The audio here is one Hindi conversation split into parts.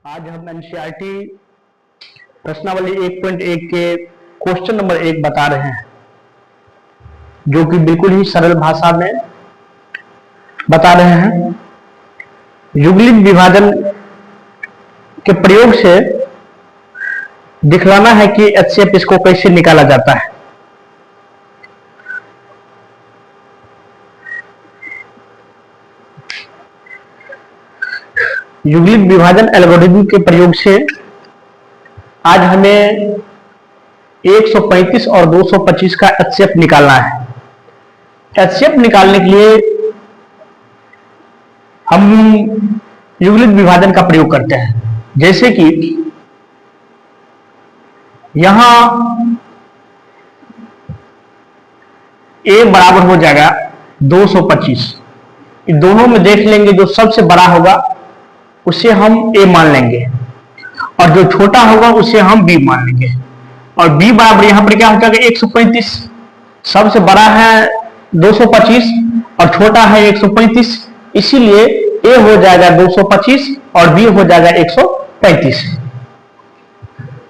आज हम एनसीईआरटी प्रश्नावली 1.1 के क्वेश्चन नंबर 1 बता रहे हैं, जो कि बिल्कुल ही सरल भाषा में बता रहे हैं। युगलित विभाजन के प्रयोग से दिखलाना है कि एचसीएफ इसको कैसे निकाला जाता है। युगलित विभाजन एल्गोरिथम के प्रयोग से आज हमें 135 और 225 का एचसीएफ निकालना है। एचसीएफ निकालने के लिए हम युगलित विभाजन का प्रयोग करते हैं, जैसे कि यहां a बराबर हो जाएगा 225। इन दोनों में देख लेंगे, जो सबसे बड़ा होगा उसे हम a मान लेंगे और जो छोटा होगा उसे हम b मान लेंगे। और b बराबर यहां पर क्या हो जाएगा 135। सबसे बड़ा है 225 और छोटा है 135, इसीलिए a हो जाएगा 225 और b हो जाएगा 135।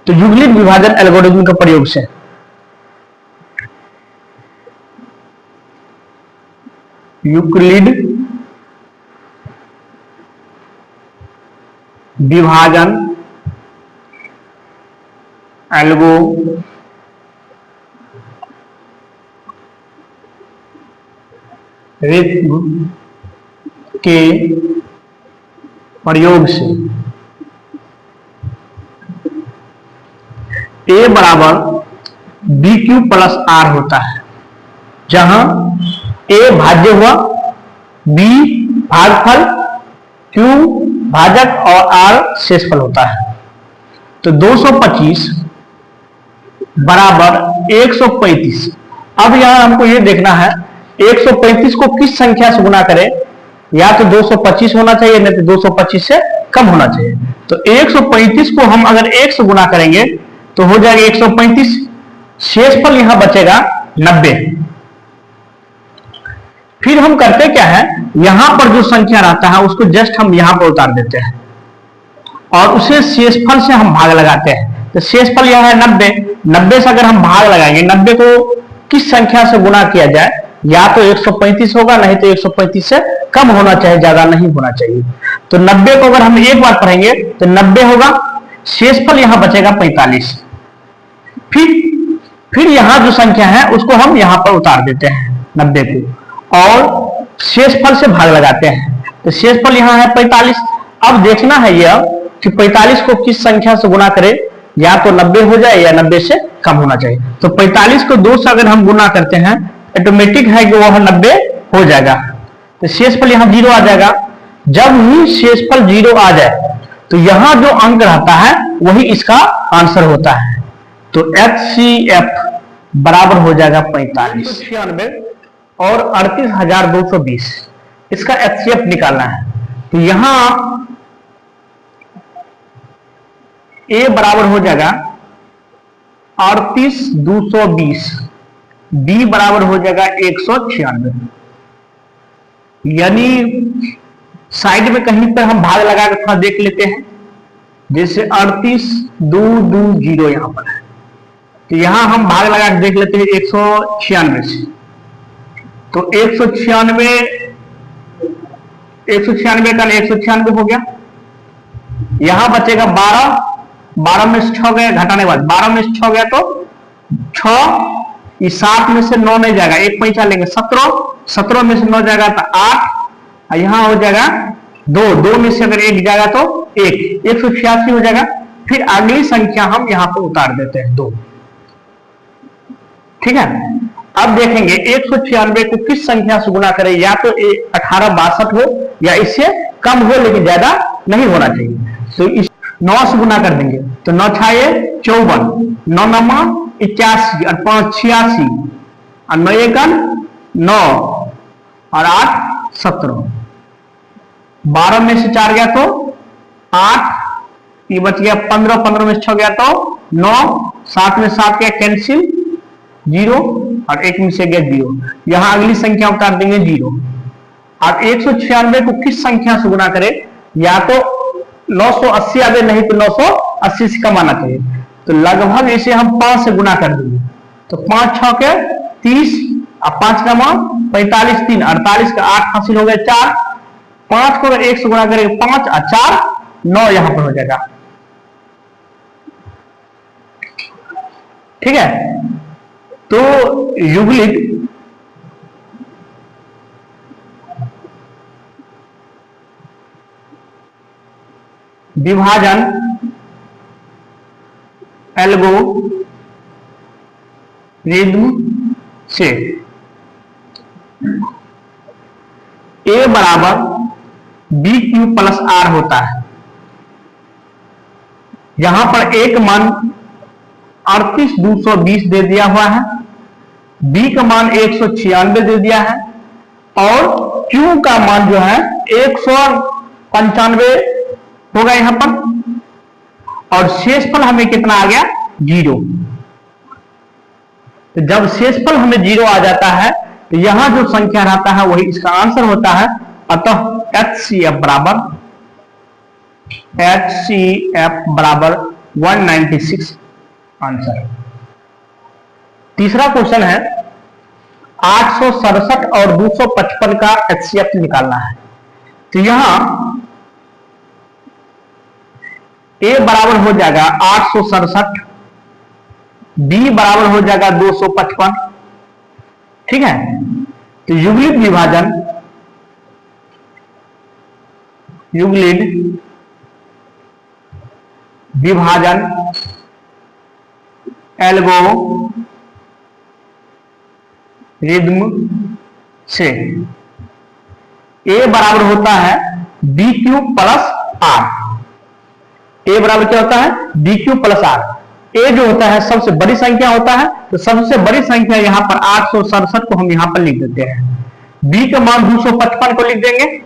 तो युगलित विभाजन एल्गोरिथम के प्रयोग से यूक्लिड विभाजन एल्गोरिथम के प्रयोग से a बराबर बी क्यू प्लस आर होता है, जहां a भाज्य हुआ, b भागफल, q भाजक और r शेषफल होता है। तो 225 बराबर 135। अब यहां हमको ये देखना है 135 को किस संख्या से गुना करें, या तो 225 होना चाहिए, नहीं तो 225 से कम होना चाहिए। तो 135 को हम अगर 1 से गुना करेंगे तो हो जाएगा 135, शेषफल यहां बचेगा 90। फिर हम करते क्या है, यहां पर जो संख्या रहता है उसको जस्ट हम यहां पर उतार देते हैं और उसे शेषफल से हम भाग लगाते हैं। तो शेषफल यह है 90। 90 से अगर हम भाग लगाएंगे, 90 को किस संख्या से गुना किया जाए, या तो 135 होगा, नहीं तो 135 से कम होना चाहिए, ज्यादा नहीं होना चाहिए। तो 90 को अगर हम एक बार पढ़ेंगे तो 90 होगा, शेषफल यहां बचेगा 45। फिर यहां जो संख्या है उसको हम यहां पर उतार देते हैं 90 को और शेषफल से भाग लगाते हैं। तो शेषफल यहां है 45। अब देखना है यह कि 45 को किस संख्या से गुना करें, या तो 90 हो जाए या 90 से कम होना चाहिए। तो 45 को 2 से अगर हम गुना करते हैं, ऑटोमेटिक है कि वह 90 हो जाएगा। तो शेषफल यहां 0 आ जाएगा। जब ही शेषफल 0 आ जाए तो यहां जो अंक रहता है वही इसका आंसर होता है। तो HCF बराबर हो जाएगा 4596 और 38,220। इसका HCF निकालना है। तो यहां A बराबर हो जाएगा 38,220, B बराबर हो जाएगा 196। यानी साइड में कहीं पर हम भाग लगा के थोड़ा देख लेते हैं, जैसे 38,220 यहां पर है, तो यहां हम भाग लगा के देख लेते हैं 196 से। तो 196 का 196 हो गया। यहां बचेगा 12 में से 6 गया, घटाने के बाद 12 में से 6 गया तो 6, इस 7 में से 9 नहीं जाएगा, एक पैसा लेंगे 17 में से 9 जाएगा तो 8, यहां हो जाएगा 2 में से अगर 1 जाएगा तो 186 हो जाएगा। फिर अगली संख्या हम यहां पर उतार देते हैं 2। ठीक है। अब देखेंगे 196 को किस संख्या से गुना करें, या तो 1862 हो या इससे कम हो, लेकिन ज्यादा नहीं होना चाहिए। तो इस 9 से गुना कर देंगे तो 9 6 54, 9 9 81 और 5 86 और 9 1 9 और 8 17। 12 में से 4 गया तो 8, ये बच गया 15 में से 6 गया तो 9, 7 में 7 गया कैंसिल 0 और 1 में से गया 0। यहां अगली संख्या उतार देंगे 0। अब 196 को किस संख्या से गुना करें, या तो 980 आ गए, नहीं तो 980 से कम आना चाहिए। तो लगभग इसे हम 5 से गुना कर देंगे, तो 5 6 के 30 और 5 का मान 45, 3 48 का 8 हासिल हो गए 4, 5 को अगर 1 से गुना करेंगे 5 और 4 9 यहां पर हो जाएगा। ठीक है, तो यूक्लिड विभाजन एल्गोरिथ्म से a बराबर बी क्यू प्लस आर होता है। यहां पर a का मान 38,220 दे दिया हुआ है, b का मान 196 दे दिया है, और q का मान जो है 195 होगा यहां पर, और शेषफल हमें कितना आ गया 0। तो जब शेषफल हमें 0 आ जाता है तो यहां जो संख्या रहता है वही इसका आंसर होता है। अतः HCF बराबर 196 आंसर। तीसरा क्वेश्चन है 867 और 255 का HCF निकालना है। तो यहां a बराबर हो जाएगा 867, b बराबर हो जाएगा 255। ठीक है, तो यूक्लिड विभाजन एल्गोरिथ्म से a बराबर होता है बी क्यू प्लस आर। ए बराबर क्या होता है बी क्यू प्लस आर। ए जो होता है सबसे बड़ी संख्या होता है, तो सबसे बड़ी संख्या यहां पर 867 को हम यहां पर लिख देते हैं, बी का मान 255 को लिख देंगे।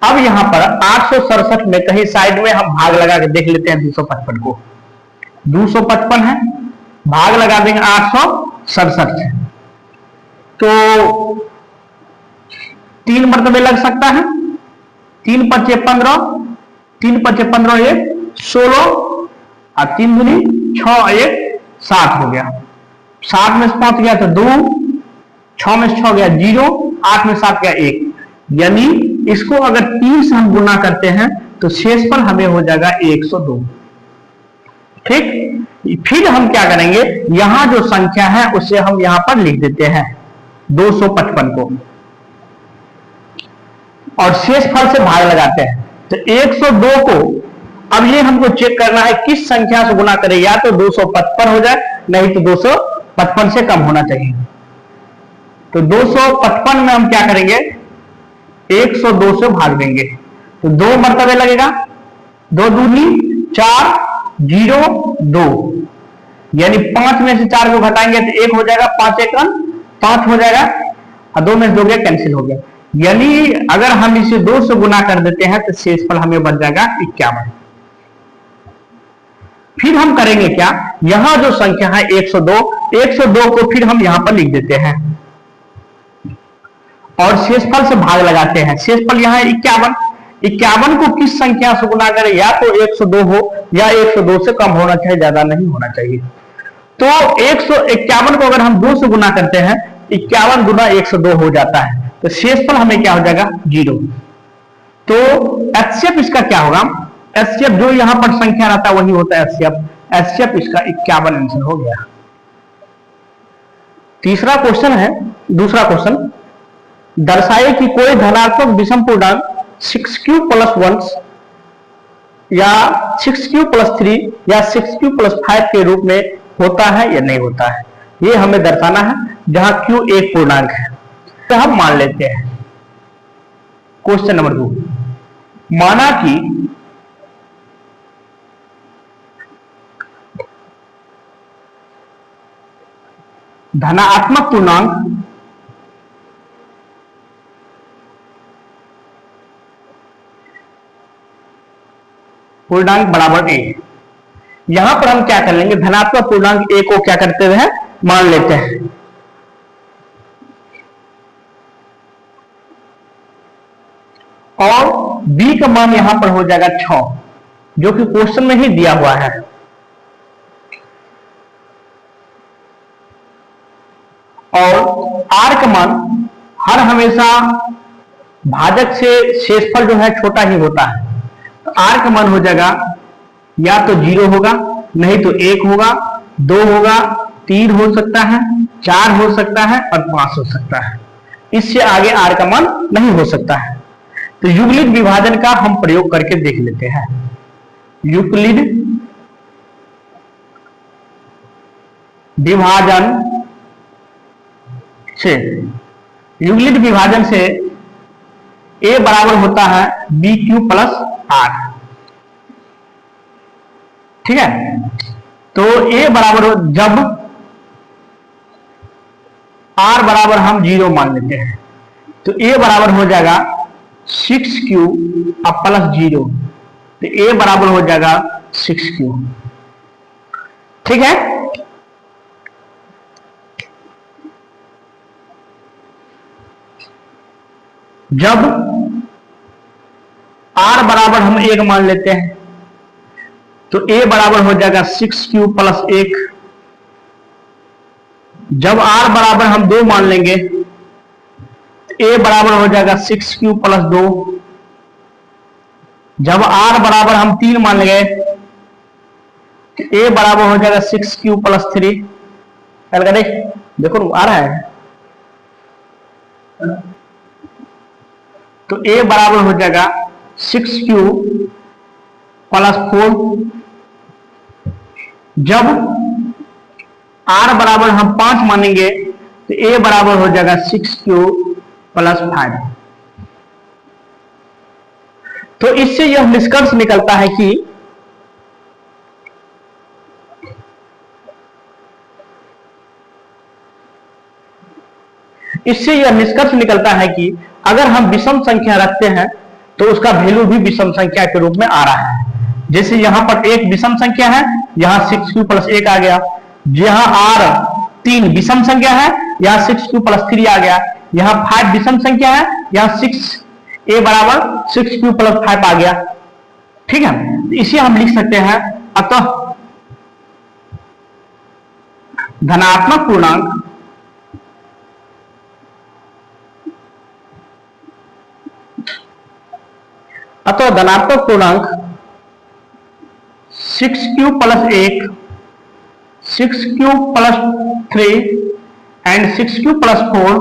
अब यहां पर 867 में कहीं साइड में हम भाग लगा के देख लेते हैं 255 को। 255 है, भाग लगा देंगे 867 से, तो 3 मरतबे लग सकता है। 3 5 15, 3 5 15 1 16, और 3 दूनी 6 1 7 हो गया। 7 में से 5 गया तो 2, 6 में से 6 गया 0, 8 में 7 गया 1। यानी इसको अगर 3 से हम गुना करते हैं तो शेषफल हमें हो जाएगा 102। ठीक, फिर हम क्या करेंगे, यहां जो संख्या है उसे हम यहां पर लिख देते हैं 255 को, और शेषफल से भाग लगाते हैं। तो 102 को अब ये हमको चेक करना है किस संख्या से गुना करें, या तो 255 हो जाए, नहीं तो 255 से कम होना चाहिए। तो 255 में हम क्या करेंगे, 102 से भाग देंगे, तो 2 मरतबे लगेगा, 2 दूनी 4 0 2, यानी 5 में से 4 को घटाएंगे तो 1 हो जाएगा, 5 1 5 हो जाएगा, और 2 में से 2 गया कैंसिल हो गया। यानी अगर हम इसे 2 से गुना कर देते हैं तो शेषफल हमें बच जाएगा 51। फिर हम करेंगे क्या, यहां जो संख्या है 102 को फिर हम यहां पर लिख देते हैं और शेषफल से भाग लगाते हैं। शेषफल यहां है 51 को किस संख्या से गुना करें, या तो 102 हो या 102 से कम होना चाहिए, ज्यादा नहीं होना चाहिए। तो 151 को अगर हम 2 से गुना करते हैं, 51 गुना 102 हो जाता है, तो शेषफल हमें क्या हो जाएगा 0। तो HCF इसका क्या होगा, HCF जो यहां पर संख्या रहता है वही होता है HCF इसका 51 आंसर हो गया। तीसरा क्वेश्चन है, दूसरा क्वेश्चन, दर्शाए कि कोई धनात्मक विषम पूर्णांक 6q+1 या 6q+3 या 6q+5 के रूप में होता है या नहीं होता है, ये हमें दर्शाना है, जहां q एक पूर्णांक है। तो हम मान लेते हैं क्वेश्चन नंबर 2, माना कि धनात्मक पूर्णांक बराबर a। यहां पर हम क्या कर लेंगे, धनात्मक पूर्णांक a को क्या करते हैं मान लेते हैं, और b का मान यहां पर हो जाएगा 6। जो कि क्वेश्चन में ही दिया हुआ है। और आर का मान हर हमेशा भाजक से शेषफल जो है छोटा ही होता है, तो आर का मान हो जाएगा या तो 0 होगा, नहीं तो 1 होगा, 2 होगा, 3 हो सकता है, 4 हो सकता है और 5 हो सकता है। इससे आगे आर का मान नहीं हो सकता है। तो यूक्लिड विभाजन का हम प्रयोग करके देख लेते हैं। यूक्लिड विभाजन से, यूक्लिड विभाजन से a बराबर होता है बी क्यू प्लस आर। ठीक है, तो a बराबर हो, जब r बराबर हम 0 मान लेते हैं तो a बराबर हो जाएगा 6q अब प्लस 0, तो a बराबर हो जाएगा 6q। ठीक है, जब r बराबर हम 1 मान लेते हैं तो a बराबर हो जाएगा 6q प्लस 1। जब r बराबर हम 2 मान लेंगे तो a बराबर हो जाएगा 6q प्लस 2। जब r बराबर हम 3 मान लेंगे तो a बराबर हो जाएगा 6q प्लस 3। देखो आ रहा है, तो a बराबर हो जाएगा 6q प्लस 4। जब r बराबर हम 5 मानेंगे तो a बराबर हो जाएगा 6q प्लस 5। तो इससे यह निष्कर्ष निकलता है कि अगर हम विषम संख्या रखते हैं तो उसका वैल्यू भी विषम संख्या के रूप में आ रहा है। जैसे यहां पर एक विषम संख्या है, यहां 6q प्लस 1 आ गया। यहां r 3 विषम संख्या है, यहां 6q प्लस 3 आ गया। यहां 5 विषम संख्या है, यहां 6a बराबर 6q प्लस 5 आ गया। ठीक है, इसे हम लिख सकते हैं अतः धनात्मक पूर्णांक धनात्मक पूर्णांक 6q plus 1, 6q plus 3 and 6q plus 4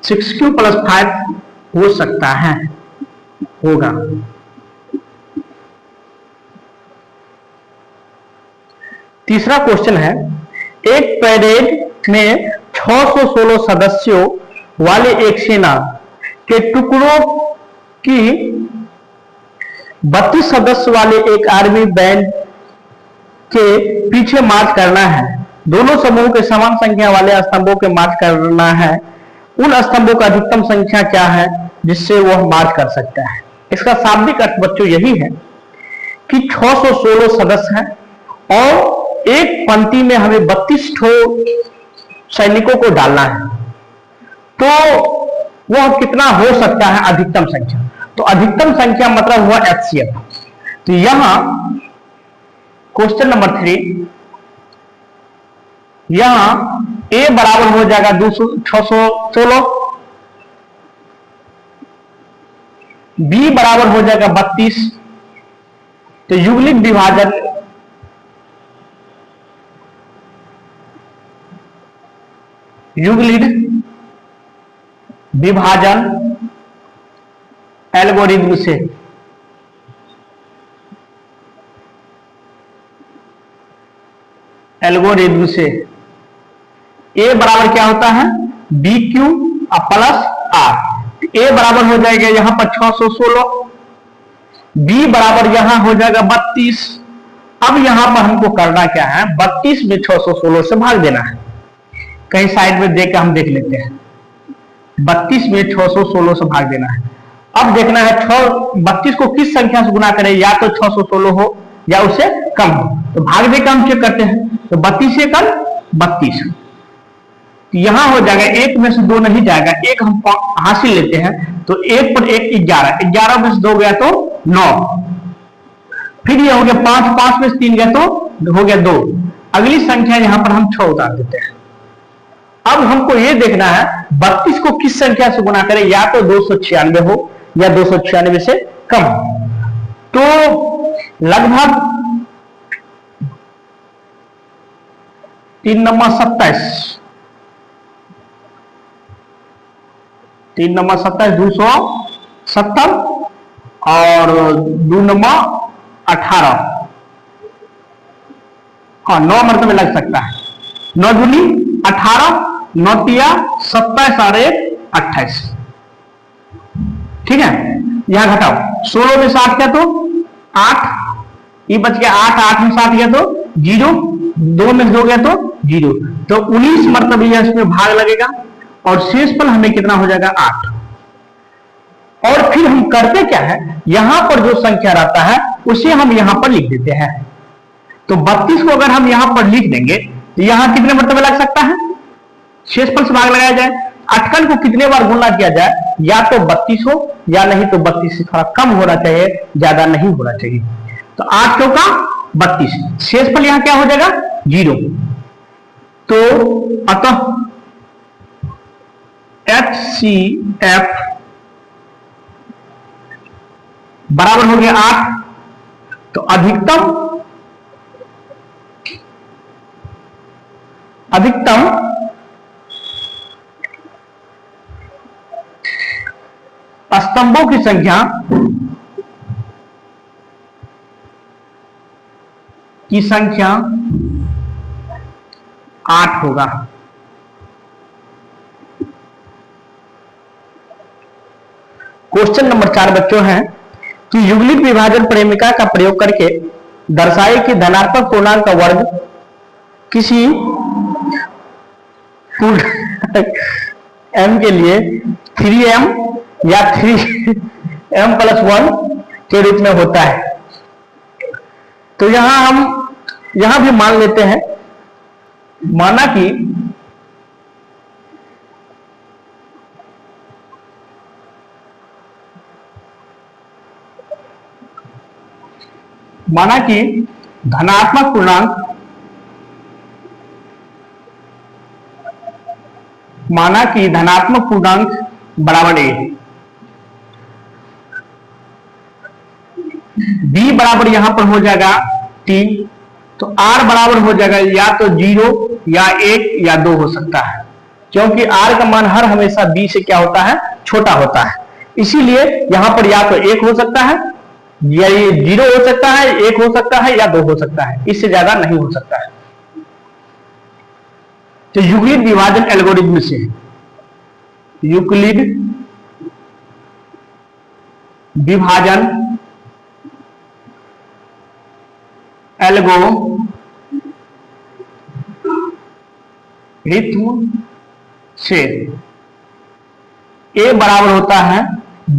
6q plus 5 हो सकता है, होगा। तीसरा क्वेश्चन है, एक परेड में 616 सदस्यों वाले एक सेना के टुकड़ों की 32 सदस्य वाले एक आर्मी बैंड के पीछे मार्च करना है। दोनों समूह के समान संख्या वाले स्तंभों के मार्च करना है। उन स्तंभों का अधिकतम संख्या क्या है जिससे वह मार्च कर सकता है। इसका शाब्दिक अर्थ बच्चों यही है कि 616 सदस्य हैं और एक पंक्ति में हमें 32 सैनिकों को डालना है, तो वह कितना हो सकता है अधिकतम संख्या। तो अधिकतम संख्या मतलब हुआ HCF। तो यहां क्वेश्चन नंबर 3, यहां A बराबर हो जाएगा 616, B बराबर हो जाएगा 32। तो यूक्लिड विभाजन एल्गोरिथ्म से A बराबर क्या होता है BQ प्लस R। A बराबर हो जाएगा यहां पर 616, B बराबर यहां हो जाएगा 32। अब यहां पर हमको करना क्या है, 32 में 616 से भाग देना है। कहीं साइड में देख के हम देख लेते हैं, 32 में 616 से भाग देना है। अब देखना है 32 को किस संख्या से गुना करें, या तो 616 हो या उससे कम हो। तो भाग दे का हम चेक करते हैं, तो 32 से कम 32, यहां हो जाएगा, एक में से दो नहीं जाएगा, एक हम हासिल लेते हैं, तो एक पर एक 11, 11 में से दो गया तो 9, फिर ये हो गया 5, 5 में से 3 गया तो हो गया 2, अगली संख्या यहां पर हम 6 उतार देते हैं। अब हमको ये देखना है 32 को किस संख्या से गुना करें, या तो 296 हो या 296 से कम। तो लगभग 3 नंबर 27, 3 नंबर 27 270 और 2 नंबर 18, हाँ 9 मरतबे लग सकता है। 9 दूनी 18, 9 तिया 27 और 1 28, ठीक है। यहां घटाओ, 16 में 7 क्या तो 8, ये बच गया 8, 8 में 7 गया तो 0, 2 में 2 गया तो 0, तो 19 मरतबे यह इसमें भाग लगेगा और शेषफल हमें कितना हो जाएगा 8। और फिर हम करते क्या है, यहां पर जो संख्या रहता है उसे हम यहां पर लिख देते हैं। तो 32 को अगर हम यहां पर लिख देंगे तो यहां कितने मरतबे लग सकता है, शेषफल से भाग लगाया जाए। अटकल को कितने बार गुणा किया जाए, या तो 32 हो या नहीं तो 32 से थोड़ा कम होना चाहिए, ज्यादा नहीं होना चाहिए। तो 8 चौका 32, शेषफल यहां क्या हो जाएगा 0। तो अतः HCF बराबर हो गया 8। तो अधिकतम स्तंभों की संख्या 8 होगा। क्वेश्चन नंबर 4 बच्चों है कि युगलिक विभाजन प्रेमिका का प्रयोग करके दर्शाए कि धनात्मक पूर्णांक का वर्ग किसी m के लिए 3m या 3m+1 के रूप में होता है। तो यहां भी मान लेते हैं, माना कि धनात्मक पूर्णांक बराबर a, b बराबर यहां पर हो जाएगा 3, तो r बराबर हो जाएगा या तो 0 या 1 या 2 हो सकता है, क्योंकि r का मान हर हमेशा b से क्या होता है, छोटा होता है। इसीलिए यहां पर या तो 1 हो सकता है, या ये 0 हो सकता है, 1 हो सकता है या 2 हो सकता है, इससे ज्यादा नहीं हो सकता है। तो यूक्लिड विभाजन एल्गोरिथम से यूक्लिड विभाजन एल्गोरिथम से a बराबर होता है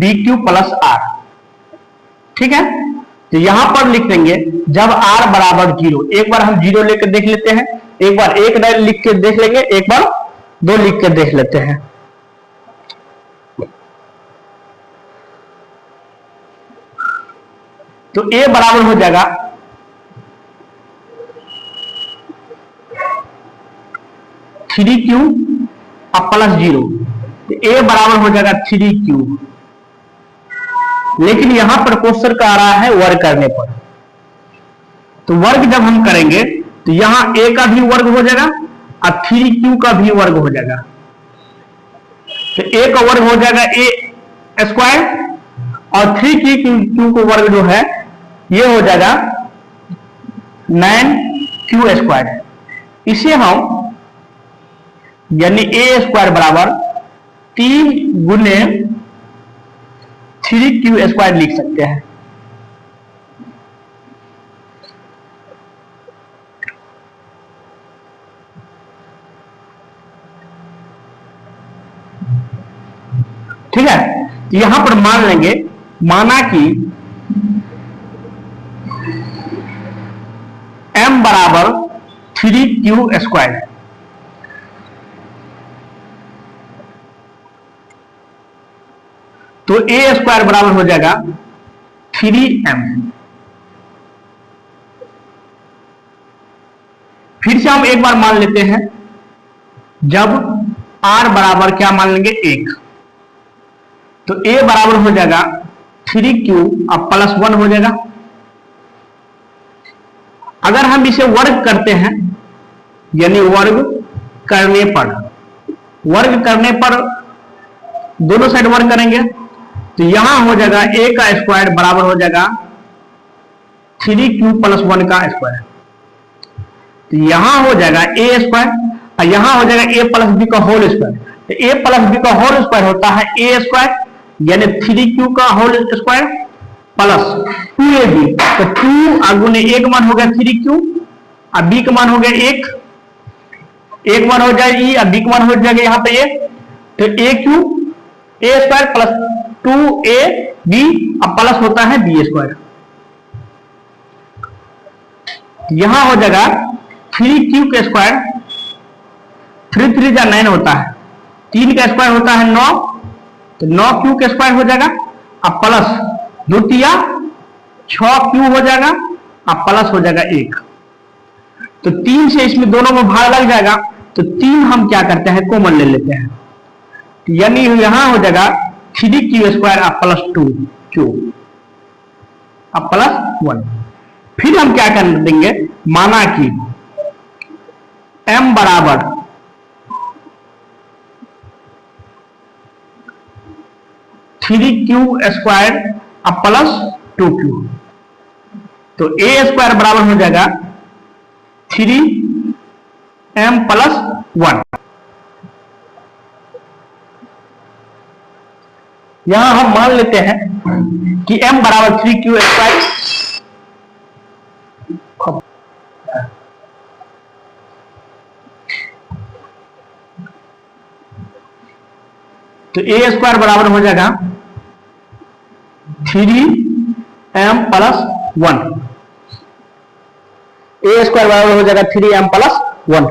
BQ प्लस R, ठीक है। तो यहां पर लिख देंगे जब r बराबर 0, एक बार हम 0 लेकर देख लेते हैं, एक बार 1 लिख के देख लेंगे, एक बार 2 लिख के देख लेते हैं। तो a बराबर हो जाएगा 3q अब प्लस 0, तो a बराबर हो जाएगा 3q। लेकिन यहां पर क्वेश्चन का आ रहा है वर्ग करने पर, तो वर्ग जब हम करेंगे तो यहां a का भी वर्ग हो जाएगा और 3q का भी वर्ग हो जाएगा। तो a का वर्ग हो जाएगा a स्क्वायर और 3q का वर्ग जो है ये हो जाएगा 9q स्क्वायर। इसे हम यानी a स्क्वायर बराबर 3 गुने 3q स्क्वायर लिख सकते हैं। ठीक है, यहां पर मान लेंगे, माना कि m बराबर 3q स्क्वायर, तो ए स्क्वायर बराबर हो जाएगा 3m। फिर से हम एक बार मान लेते हैं, जब r बराबर क्या मान लेंगे 1, तो a बराबर हो जाएगा 3q अब प्लस 1 हो जाएगा। अगर हम इसे वर्ग करते हैं, यानी वर्ग करने पर दोनों साइड वर्ग करेंगे, तो यहां हो जाएगा a का स्क्वायर बराबर हो जाएगा 3q प्लस 1 का स्क्वायर। तो यहां हो जाएगा a स्क्वायर और यहां हो जाएगा a प्लस बी का होल स्क्वायर। तो a प्लस बी का होल स्क्वायर होता है a स्क्वायर, यानी 3q का होल स्क्वायर प्लस 2ab। तो 2 आगुने 1 मान हो गया 3q और b का मान हो गया 1 मान हो जाएगी और b का मान हो जाएगा यहाँ पे a। तो aq a square plus 2ab अब प्लस होता है b स्क्वायर। यहां हो जाएगा 3q का स्क्वायर, 3 3 जा 9 होता है, 3 का स्क्वायर होता है 9, तो 9q का स्क्वायर हो जाएगा अब प्लस 2 तिया 6q हो जाएगा अब प्लस हो जाएगा 1। तो 3 से इसमें दोनों में भाग लग जाएगा, तो 3 हम क्या करते हैं कॉमन ले लेते हैं, यानी यहां हो जाएगा 3q स्क्वायर अब प्लस 2q अब प्लस 1। फिर हम क्या कर देंगे, माना कि m बराबर 3q स्क्वायर अब प्लस 2q, तो a स्क्वायर बराबर हो जाएगा 3m प्लस 1। यहां हम मान लेते हैं कि m बराबर 3q स्क्वायर, तो a स्क्वायर बराबर हो जाएगा 3m प्लस 1। a स्क्वायर बराबर हो जाएगा 3m प्लस 1।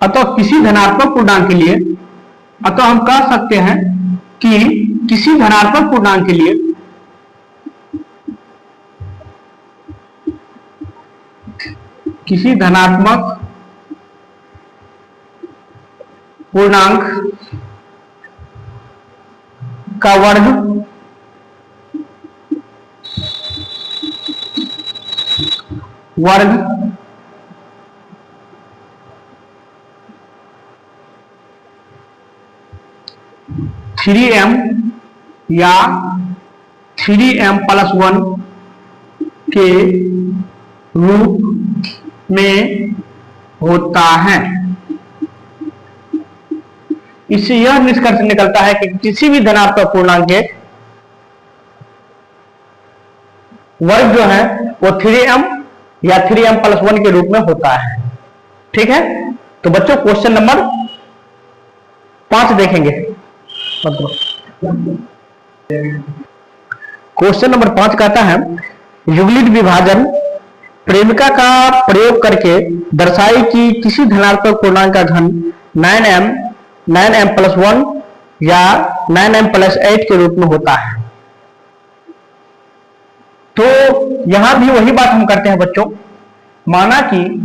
अतः किसी धनात्मक पूर्णांक के लिए, अतः हम कह सकते हैं कि किसी धनात्मक पूर्णांक के लिए किसी धनात्मक पूर्णांक का वर्ग वर्ग 3m या 3m प्लस 1 के रूप में होता है। इससे यह निष्कर्ष निकलता है कि किसी भी धनात्मक पूर्णांक के वर्ग जो है वो 3m या 3m प्लस 1 के रूप में होता है। ठीक है, तो बच्चों क्वेश्चन नंबर 5 देखेंगे। क्वेश्चन नंबर 5 कहता है, युगलित विभाजन प्रेमिका का प्रयोग करके दर्शाई कि किसी धनात्मक पूर्णांक का घन 9m प्लस 1 या 9m प्लस 8 के रूप में होता है। तो यहां भी वही बात हम करते हैं बच्चों, माना कि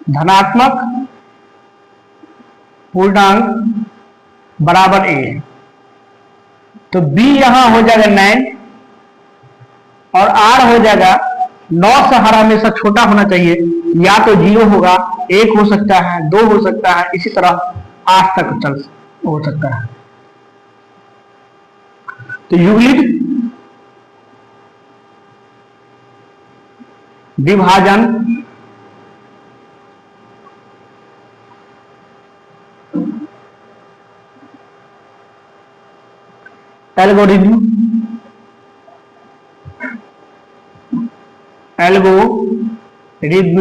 धनात्मक पूर्णांक बराबर a, तो b यहां हो जाएगा 9 और r हो जाएगा 9 से हर हमेशा छोटा होना चाहिए, या तो 0 होगा, 1 हो सकता है, 2 हो सकता है, इसी तरह 8 तक चल हो सकता है। तो युगलित विभाजन एल्गोरिथम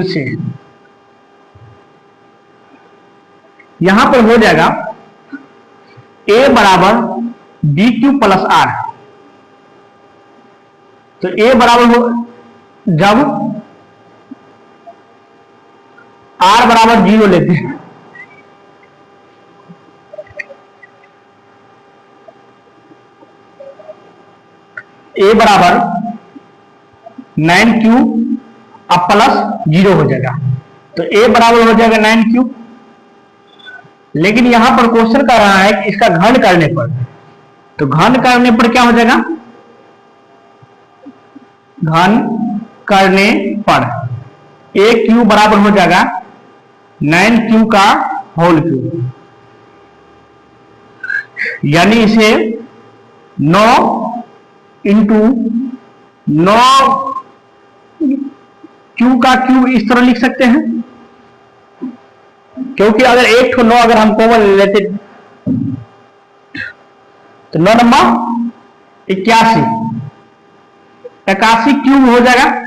से यहां पर हो जाएगा a बराबर bq प्लस r, तो ए बराबर हो जब आर बराबर 0 लेते हैं, ए बराबर 9 क्यूब अब प्लस 0 हो जाएगा, तो ए बराबर हो जाएगा 9 क्यूब। लेकिन यहां पर क्वेश्चन कर रहा है कि इसका घन करने पर, तो घन करने पर क्या हो जाएगा, घन करने पर ए क्यूब बराबर हो जाएगा 9 क्यूब का होल क्यूब, यानी इसे 9 इंटू 9 क्यू का क्यूब इस तरह लिख सकते हैं, क्योंकि अगर एक 9 अगर हम कॉमन ले लेते तो 9 नंबर 81, 81 क्यूब हो जाएगा।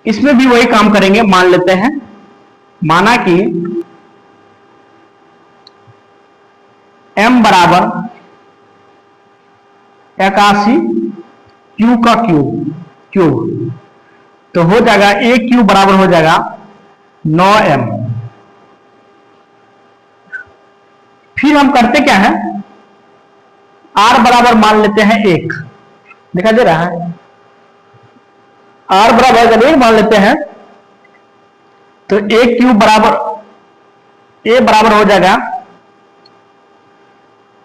इसमें भी वही काम करेंगे, मान लेते हैं, माना कि m बराबर 81 क्यू का क्यूब, तो हो जाएगा ए क्यूब बराबर हो जाएगा 9m। फिर हम करते क्या है, r बराबर मान लेते हैं 1, दिखाई दे रहा है, r बराबर जब 1 मान लेते हैं तो ए क्यूब बराबर ए बराबर हो जाएगा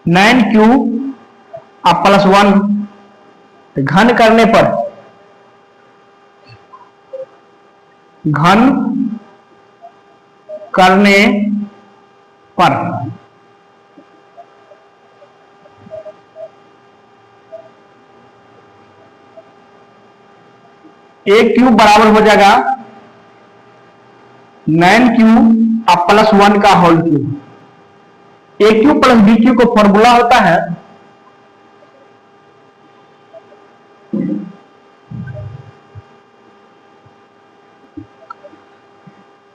9 क्यूब अब प्लस 1, घन करने पर, घन करने पर ए क्यूब बराबर हो जाएगा 9 क्यूब अब प्लस 1 का whole cube. A cube plus b cube को फॉर्मूला होता है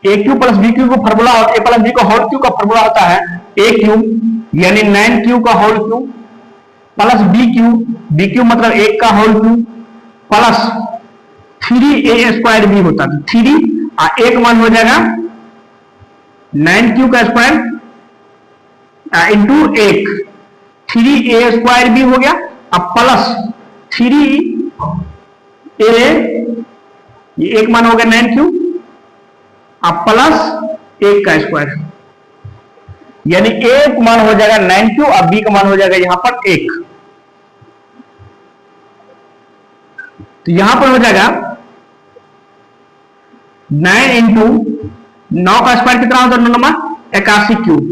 a cube plus b cube को फॉर्मूला, ए प्लस बी का होल क्यूब का फॉर्मूला होता है ए क्यूब यानी 9 क्यूब का whole cube plus b cube मतलब 1 का whole cube plus 3a square भी होता है, 3 एक मान हो जाएगा 9 क्यूब का स्क्वायर इंटू 1, 3a स्क्वायर भी हो गया, अब प्लस 3a ये एक मान हो गया 9 क्यूब अब प्लस 1 का स्क्वायर, यानी एक मान हो जाएगा 9 क्यूब, अब बी का मान हो जाएगा यहां पर 1, तो यहां पर हो जाएगा 9 इंटू 9 का स्क्वायर कितना होता है, 9 नंबर 81 क्यूब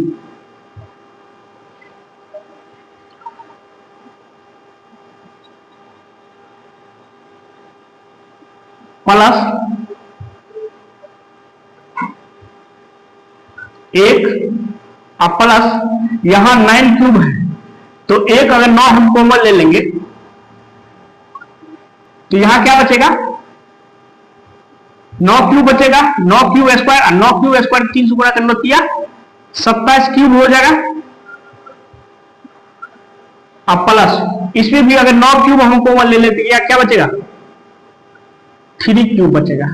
प्लस 1 अब प्लस यहां 9 क्यूब है, तो 1 अगर 9 हम कॉमन ले लेंगे तो यहां क्या बचेगा, 9 क्यूब बचेगा, 9 क्यूब स्क्वायर, 9 क्यूब स्क्वायर 3 से गुणा करना किया 27 क्यूब हो जाएगा, अब प्लस इसमें भी अगर 9 क्यूब हम कॉमन ले लेते हैं क्या बचेगा, 3 क्यूब बचेगा।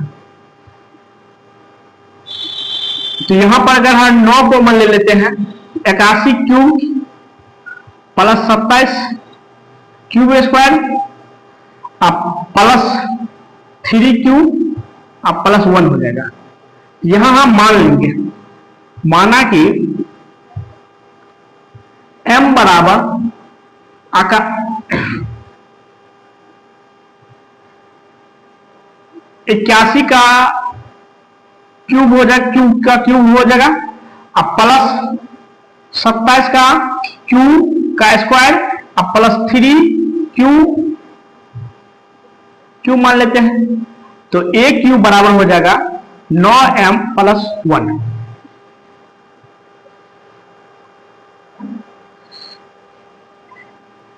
तो यहां पर अगर हम 9 कॉमन ले लेते हैं 81 क्यूब प्लस 27 क्यूब स्क्वायर अब प्लस 3 क्यूब अब प्लस 1 हो जाएगा। यहां हम मान लेंगे, माना कि m बराबर 81 का क्यूब हो जाएगा, क्यूब का क्यूब हो जाएगा, अब प्लस 27 का क्यूब का स्क्वायर अब प्लस 3 क्यूब मान लेते हैं, तो ए क्यूब बराबर हो जाएगा 9m प्लस 1।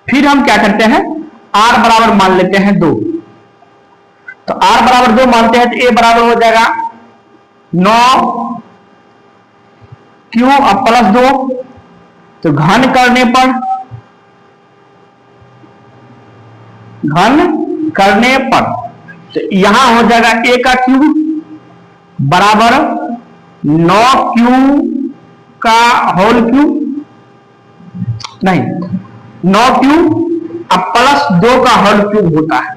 फिर हम क्या करते हैं, r बराबर मान लेते हैं 2, तो r बराबर 2 मानते हैं तो a बराबर हो जाएगा 9 क्यूब अब प्लस 2, तो घन करने पर, घन करने पर, तो यहां हो जाएगा a का क्यूब बराबर 9q का होल क्यूब, नहीं 9q अब प्लस 2 का होल क्यूब होता है।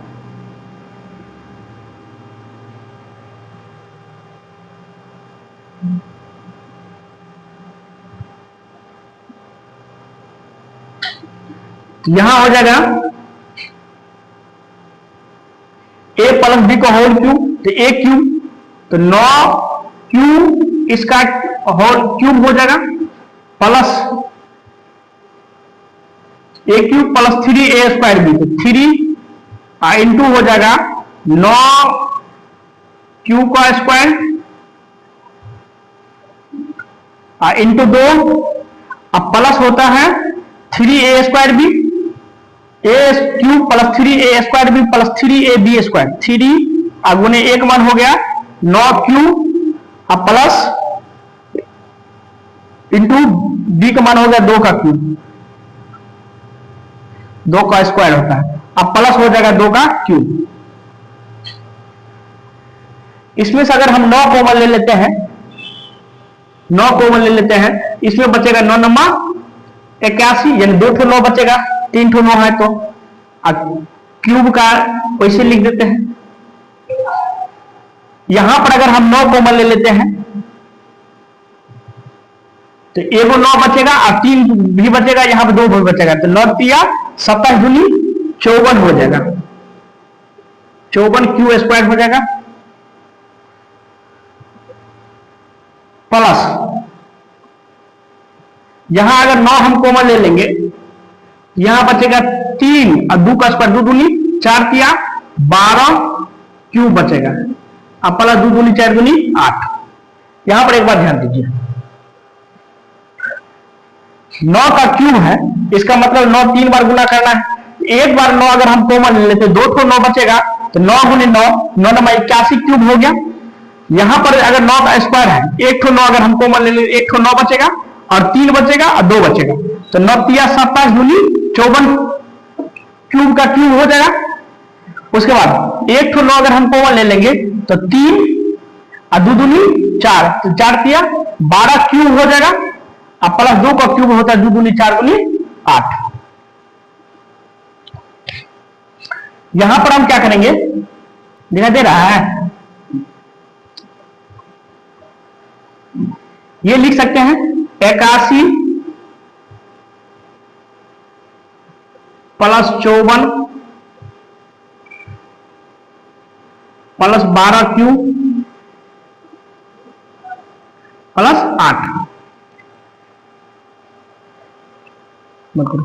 यहां हो जाएगा a प्लस b का होल क्यूब, तो a क्यूब, तो 9q इसका होल क्यूब हो जाएगा plus a cube plus 3a square b, तो 3 इंटू हो जाएगा 9q का स्क्वायर इंटू 2, अब प्लस होता है 3a square b, a cube plus 3a square b plus 3ab square, 3 गुने 1 मान हो गया 9q अब प्लस इंटू b का मान हो गया 2 का क्यूब, 2 का स्क्वायर होता है, अब प्लस हो जाएगा 2 का क्यूब। इसमें से अगर हम 9 कॉमन ले लेते हैं, 9 कॉमन ले लेते हैं, इसमें बचेगा 9 नंबर 81, यानी 2 ठो 9 बचेगा, 3 ठो 9 है तो क्यूब का वैसे लिख देते हैं। यहां पर अगर हम 9 कॉमन ले लेते हैं तो एगो 9 बचेगा और 3 भी बचेगा, यहां पर 2 भी बचेगा, तो 9 तिया 27 दूनी 54 हो जाएगा, 54 क्यू स्क्वायर हो जाएगा प्लस यहां अगर 9 हम कॉमन ले लेंगे, यहां बचेगा 3 और 2 का स्क्वायर 2 दूनी 4 तिया 12 क्यू बचेगा, अब प्लस 2 दूनी 4 दूनी 8। यहां पर एक बात ध्यान दीजिए, 9 का क्यूब है, इसका मतलब 9 3 बार गुना करना है, एक बार 9 अगर हम कॉमन ले लेते 2 ठो 9 बचेगा, तो 9 गुने 9 9 नंबर 81 क्यूब हो गया। यहां पर अगर 9 का स्क्वायर है, एक ठो 9 अगर हम कॉमन ले लेते, एक ठो 9 बचेगा और 3 बचेगा और 2 बचेगा, तो 9 तिया 27 दूनी 54 क्यूब का क्यूब हो जाएगा। उसके बाद एक ठो 9 अगर हम कॉमन ले लेंगे तो 3 और 2 दूनी 4, तो 4 तिया 12 क्यूब हो जाएगा, अब प्लस 2 का क्यूब होता है 2 दूनी 4 दूनी 8। यहां पर हम क्या करेंगे, दिखाई दे रहा है, ये लिख सकते हैं 81 प्लस 54 प्लस 12 क्यूब प्लस 8, मत करो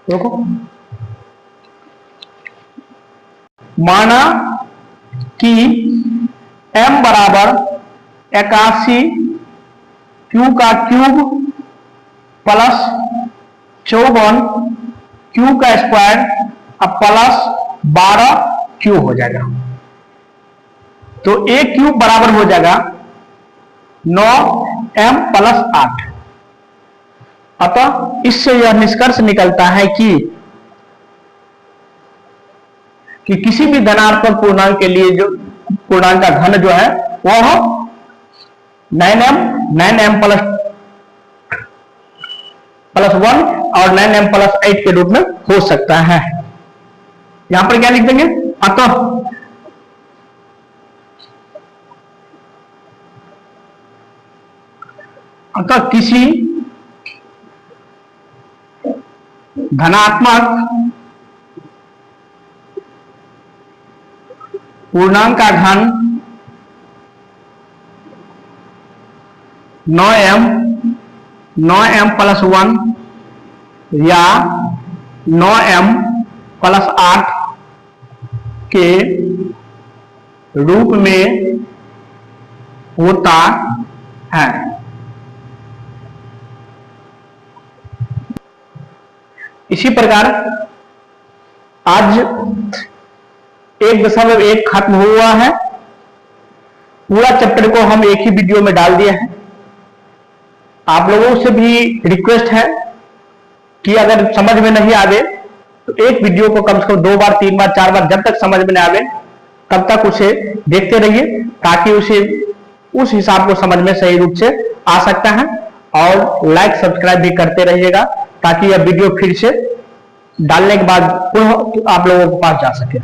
देखो, माना कि m बराबर 81 क्यू का क्यूब प्लस 54 क्यू का स्क्वायर अब प्लस 12 क्यू हो जाएगा, तो a क्यूब बराबर हो जाएगा 9m प्लस 8। अतः इससे यह निष्कर्ष निकलता है कि किसी भी धनात्मक पूर्णांक के लिए जो पूर्णांक का घन जो है वह 9m प्लस 1 और 9m प्लस 8 के रूप में हो सकता है। यहां पर क्या लिख देंगे, अतः किसी धनात्मक पूर्णांक का घन 9m प्लस 1 या 9m प्लस 8 के रूप में होता है। इसी प्रकार आज 1.1 खत्म हुआ है, पूरा चैप्टर को हम एक ही वीडियो में डाल दिए हैं। आप लोगों से भी रिक्वेस्ट है कि अगर समझ में नहीं आवे तो एक वीडियो को कम से कम 2 बार 3 बार 4 बार जब तक समझ में न आवे तब तक उसे देखते रहिए, ताकि उसे उस हिसाब को समझ में सही रूप से आ सकता है। और लाइक सब्सक्राइब भी करते रहिएगा, ताकि यह वीडियो फिर से डालने के बाद आप लोगों के पास जा सके।